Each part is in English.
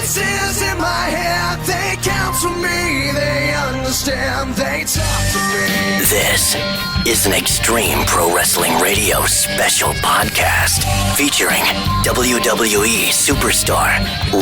Voices in my head, they counsel me, they understand, they talk to me. This is an Extreme Pro Wrestling Radio special podcast featuring WWE superstar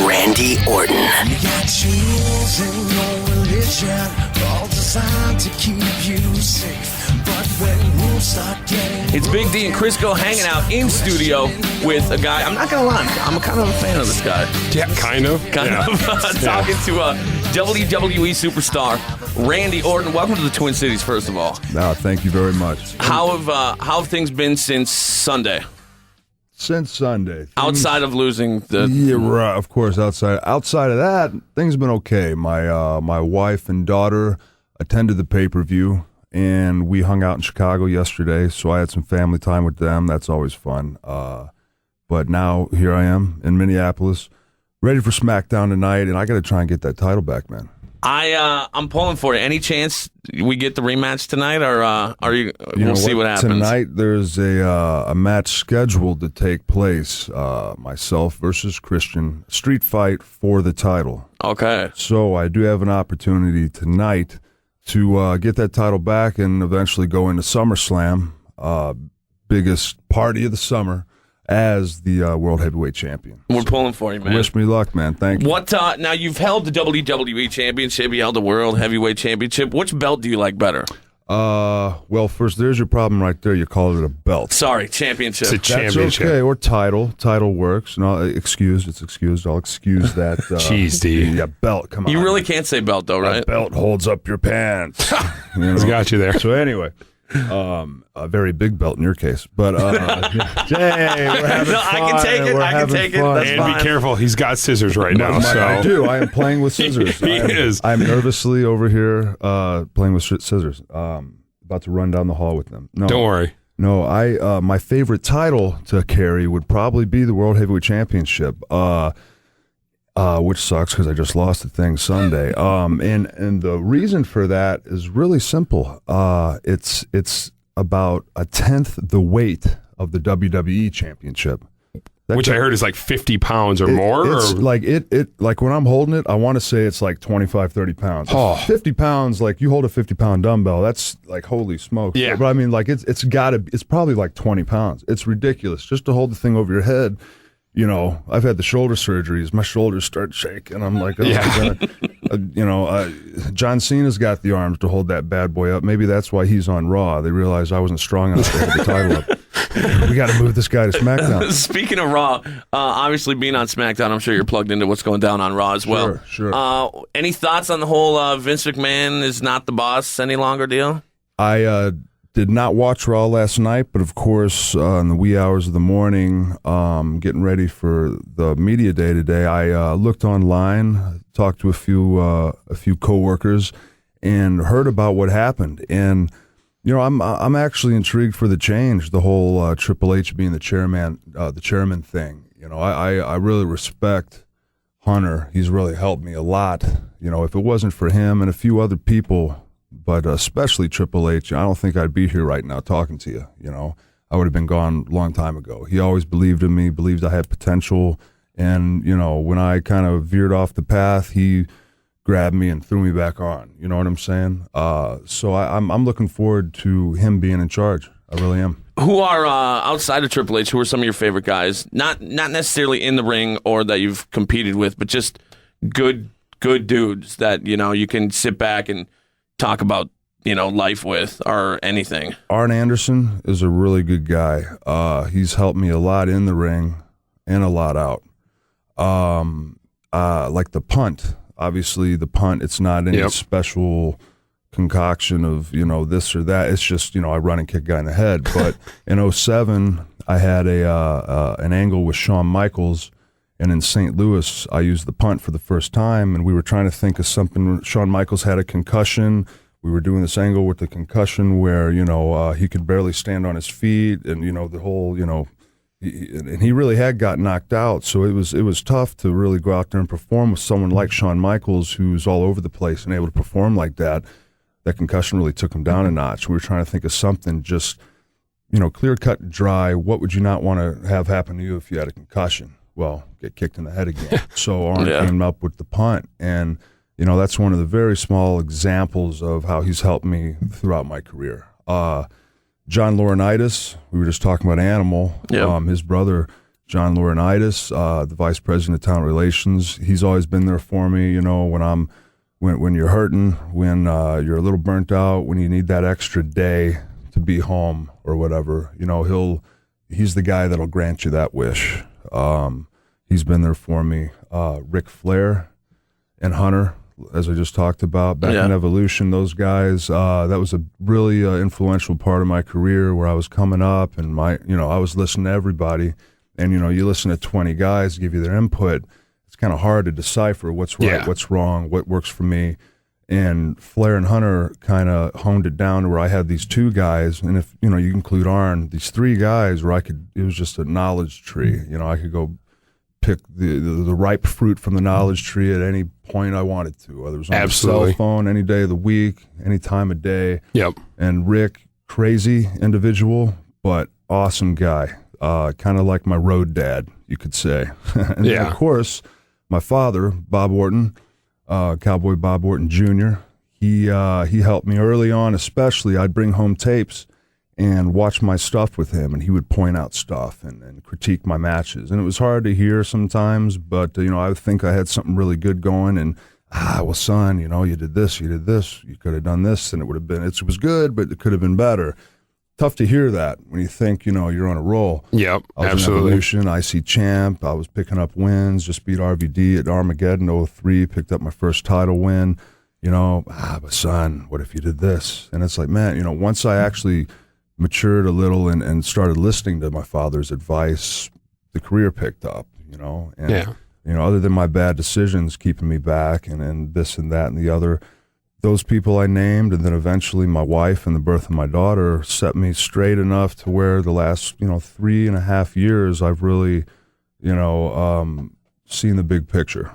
Randy Orton. You got tools in your religion, all designed to keep you safe. But when rules start getting... It's Big D and Crisco hanging out in studio with a guy. I'm not going to lie, I'm kind of a fan of this guy. Yeah, kind of. Talking to WWE superstar Randy Orton. Welcome to the Twin Cities, first of all. No, thank you very much. How have things been since Sunday? Since Sunday. Outside of losing the... Yeah, right, of course, outside of that, things have been okay. My wife and daughter attended the pay-per-view, and we hung out in Chicago yesterday, so I had some family time with them. That's always fun. But now, here I am in Minneapolis, ready for SmackDown tonight, and I got to try and get that title back, man. I'm pulling for it. Any chance we get the rematch tonight, or are you? We'll see what happens tonight. There's a match scheduled to take place. Myself versus Christian, street fight for the title. Okay. So I do have an opportunity tonight to get that title back and eventually go into SummerSlam, biggest party of the summer, as the World Heavyweight Champion. We're pulling for you, man. Wish me luck, man. Thank you. What? Now, you've held the WWE Championship, you held the World Heavyweight Championship. Which belt do you like better? Well, first, there's your problem right there. You call it a belt. Sorry, championship. It's a championship. That's okay, or title. Title works. No, excused. It's excused. I'll excuse that. Jeez, D. Yeah, belt. Come on. You really can't say belt, though, right? That belt holds up your pants. You know? He's got you there. So anyway, a very big belt in your case, but hey, we're having No, fun. I can take it. We're I can having take it. fun. That's And fine. be careful, he's got scissors right now. So I do. I am playing with scissors. He is. I'm nervously over here playing with scissors. About to run down the hall with them. No, don't worry. No, my favorite title to carry would probably be the World Heavyweight Championship. Which sucks because I just lost the thing Sunday. And the reason for that is really simple. It's about a tenth the weight of the WWE Championship. Which I heard is like 50 pounds or more? It's or? like when I'm holding it, I want to say it's like 25, 30 pounds. Oh. 50 pounds, like you hold a 50-pound dumbbell, that's like holy smokes. Yeah. But I mean, like it's probably like 20 pounds. It's ridiculous just to hold the thing over your head. You know, I've had the shoulder surgeries. My shoulders start shaking. I'm like, oh my God. John Cena's got the arms to hold that bad boy up. Maybe that's why he's on Raw. They realized I wasn't strong enough to hold the title up. We got to move this guy to SmackDown. Speaking of Raw, obviously being on SmackDown, I'm sure you're plugged into what's going down on Raw as well. Sure. Any thoughts on the whole Vince McMahon is not the boss any longer deal? I did not watch Raw last night, but of course, in the wee hours of the morning, getting ready for the media day today, I looked online, talked to a few coworkers, and heard about what happened. And you know, I'm actually intrigued for the change, the whole Triple H being the chairman thing. You know, I really respect Hunter. He's really helped me a lot. You know, if it wasn't for him and a few other people, but especially Triple H, I don't think I'd be here right now talking to you. You know, I would have been gone a long time ago. He always believed in me, believed I had potential. And, you know, when I kind of veered off the path, he grabbed me and threw me back on. You know what I'm saying? So I'm looking forward to him being in charge. I really am. Who are, outside of Triple H, who are some of your favorite guys? Not necessarily in the ring or that you've competed with, but just good dudes that, you know, you can sit back and talk about, you know, life with or anything. Arn Anderson is a really good guy. He's helped me a lot in the ring and a lot out. Like the punt. Obviously, the punt, it's not any special concoction of, you know, this or that. It's just, you know, I run and kick a guy in the head. But in 2007, I had an angle with Shawn Michaels, and in St. Louis, I used the punt for the first time, and we were trying to think of something. Shawn Michaels had a concussion. We were doing this angle with the concussion where, you know, he could barely stand on his feet, and, you know, the whole, you know, and he really had got knocked out. So it was tough to really go out there and perform with someone like Shawn Michaels, who's all over the place and able to perform like that. That concussion really took him down a notch. We were trying to think of something just, you know, clear cut, dry. What would you not want to have happen to you if you had a concussion? get kicked in the head again. So Arn came up with the punt, and that's one of the very small examples of how he's helped me throughout my career. John Laurinaitis, we were just talking about Animal. Yep. His brother, John Laurinaitis, the vice president of talent relations, he's always been there for me. When you're hurting, when you're a little burnt out, when you need that extra day to be home or whatever, he's the guy that'll grant you that wish. He's been there for me. Ric Flair and Hunter, as I just talked about, back in Evolution, those guys, that was a really influential part of my career where I was coming up, and I was listening to everybody, and you listen to 20 guys give you their input. It's kind of hard to decipher what's right, what's wrong, what works for me. And Flair and Hunter kind of honed it down to where I had these two guys, and if you include Arn, these three guys where it was just a knowledge tree. I could go pick the ripe fruit from the knowledge tree at any point I wanted to, whether it was on a cell phone, any day of the week, any time of day. Yep. And Rick, crazy individual, but awesome guy, kind of like my road dad, you could say. And then, of course, my father, Bob Orton, Cowboy Bob Orton Jr., he helped me early on, especially. I'd bring home tapes and watch my stuff with him, and he would point out stuff and critique my matches. And it was hard to hear sometimes, but, I think I had something really good going, and, well, son, you did this, you could have done this, and it was good, but it could have been better. Tough to hear that when you think, you're on a roll. Yep, I was absolutely. in Evolution, IC champ. I was picking up wins, just beat RVD at Armageddon 03, picked up my first title win. But son, what if you did this? And it's like, man, once I actually matured a little and started listening to my father's advice, the career picked up, And, other than my bad decisions keeping me back and this and that and the other, those people I named, and then eventually my wife and the birth of my daughter set me straight enough to where the last, 3.5 years, I've really, seen the big picture,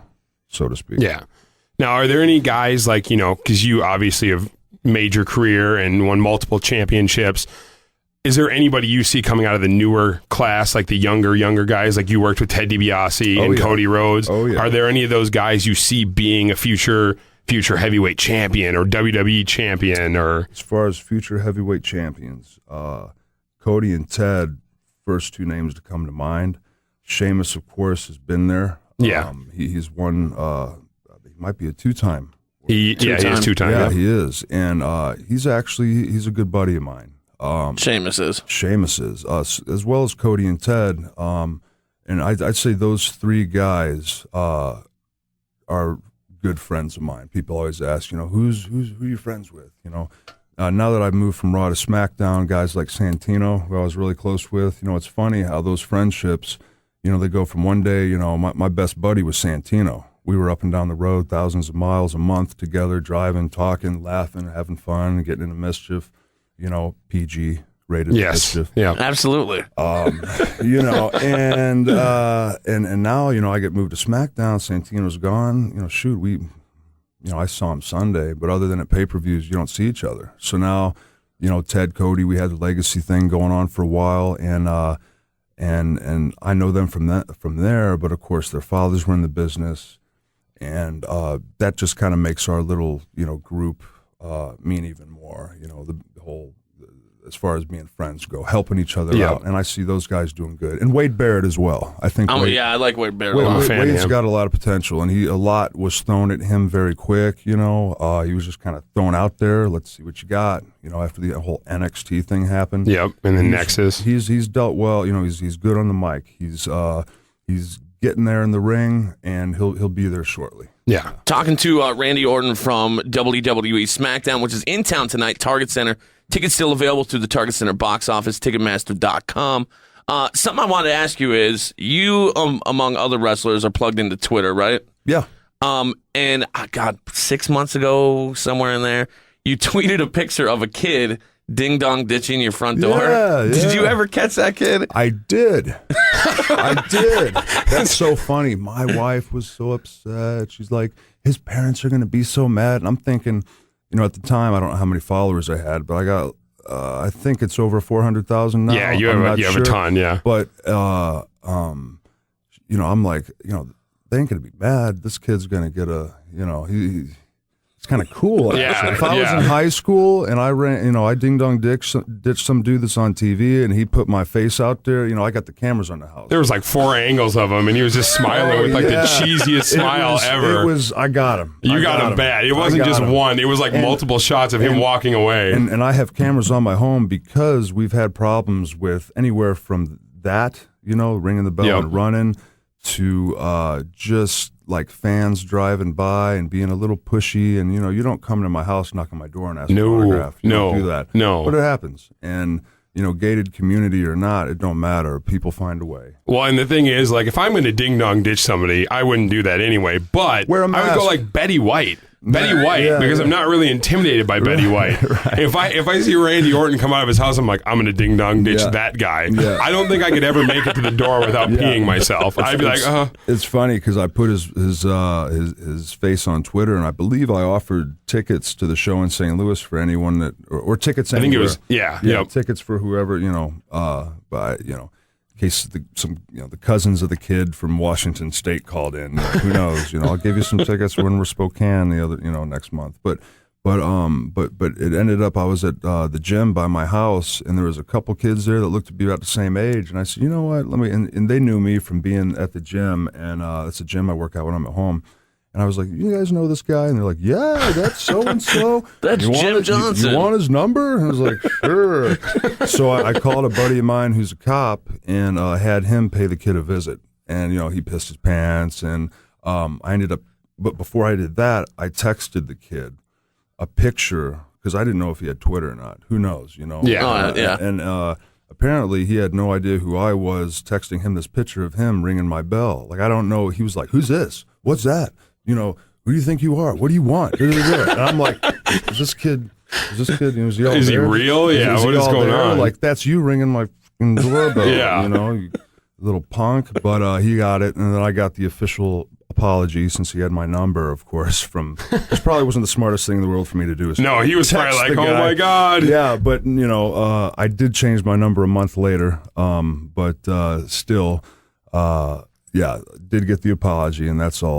so to speak. Yeah. Now, are there any guys like, because you obviously have made your career and won multiple championships, is there anybody you see coming out of the newer class, like the younger guys, like you worked with Ted DiBiase and Cody Rhodes? Oh, yeah. Are there any of those guys you see being a future heavyweight champion or WWE champion? Or as far as future heavyweight champions, Cody and Ted, first two names to come to mind. Sheamus, of course, has been there. Yeah. He's won, he might be a two-time. He is two-time. Yeah, he is. And he's a good buddy of mine. Sheamus is, as well as Cody and Ted. And I'd say those three guys are good friends of mine. People always ask, who are you friends with? Now that I've moved from Raw to SmackDown, guys like Santino, who I was really close with, it's funny how those friendships, they go from one day, my best buddy was Santino. We were up and down the road thousands of miles a month together, driving, talking, laughing, having fun, getting into mischief, PG rated mischief. Yeah, absolutely. And now, I get moved to SmackDown. Santino's gone. I saw him Sunday, but other than at pay-per-views, you don't see each other. So now, Ted, Cody, we had the legacy thing going on for a while, and I know them from there. But of course, their fathers were in the business, and that just kind of makes our little group mean even more. The whole, as far as being friends go, helping each other out, and I see those guys doing good. And Wade Barrett as well. I think. I like Wade Barrett. Wade's got a lot of potential, and a lot was thrown at him very quick. He was just kind of thrown out there. Let's see what you got. After the whole NXT thing happened. Yep, and then Nexus. He's dealt well. He's good on the mic. He's getting there in the ring, and he'll be there shortly. Yeah. Talking to Randy Orton from WWE SmackDown, which is in town tonight, Target Center. Tickets still available through the Target Center box office, Ticketmaster.com. Something I wanted to ask you is, you, among other wrestlers, are plugged into Twitter, right? Yeah. And, 6 months ago, somewhere in there, you tweeted a picture of a kid ding-dong ditching your front door. Yeah. Did you ever catch that kid? I did. That's so funny. My wife was so upset. She's like, his parents are going to be so mad. And I'm thinking, at the time, I don't know how many followers I had, but I got, I think it's over 400,000 now. Yeah, you have a ton, yeah. But, I'm like, they ain't gonna be mad. This kid's gonna get it's kind of cool. Yeah, actually. If I was in high school and I ran, I ding dong ditched some dude that's on TV and he put my face out there, I got the cameras on the house. There was like 4 angles of him, and he was just smiling with like the cheesiest smile ever. I got him. You got him bad. It wasn't just one. It was like multiple shots of him walking away. And I have cameras on my home because we've had problems with anywhere from that, ringing the bell and running to just like fans driving by and being a little pushy. And, you don't come to my house, knock on my door and ask for an autograph. You don't do that. No. But it happens. And, gated community or not, it don't matter. People find a way. Well, and the thing is, like, if I'm going to ding-dong ditch somebody, I wouldn't do that anyway. But Wear a I would mask. go like Betty White. Because I'm not really intimidated by Betty White. Right. If I see Randy Orton come out of his house, I'm like, I'm going to ding-dong ditch that guy. Yeah. I don't think I could ever make it to the door without peeing myself. I'd be like, It's funny because I put his face on Twitter, and I believe I offered tickets to the show in St. Louis for anyone that, or tickets anywhere. I think it was, tickets for whoever, in case the cousins of the kid from Washington State called in. Who knows? I'll give you some tickets when we're Spokane next month. But it ended up I was at the gym by my house, and there was a couple kids there that looked to be about the same age. And I said, you know what? And they knew me from being at the gym, and it's a gym I work out when I'm at home. And I was like, you guys know this guy? And they're like, yeah, that's so-and-so. That's Jim Johnson. You want his number? And I was like, sure. So I called a buddy of mine who's a cop and had him pay the kid a visit. And, he pissed his pants. And I ended up, but before I did that, I texted the kid a picture because I didn't know if he had Twitter or not. Who knows, Yeah. And apparently he had no idea who I was, texting him this picture of him ringing my bell. Like, I don't know. He was like, who's this? What's that? Who do you think you are? What do you want? And I'm like, is this kid, is he real? Yeah, what is going on? Like, that's you ringing my doorbell, you little punk. But he got it, and then I got the official apology since he had my number, of course, which probably wasn't the smartest thing in the world for me to do. No, he was probably like, oh my God. Yeah, but, I did change my number a month later, but still, did get the apology, and that's all.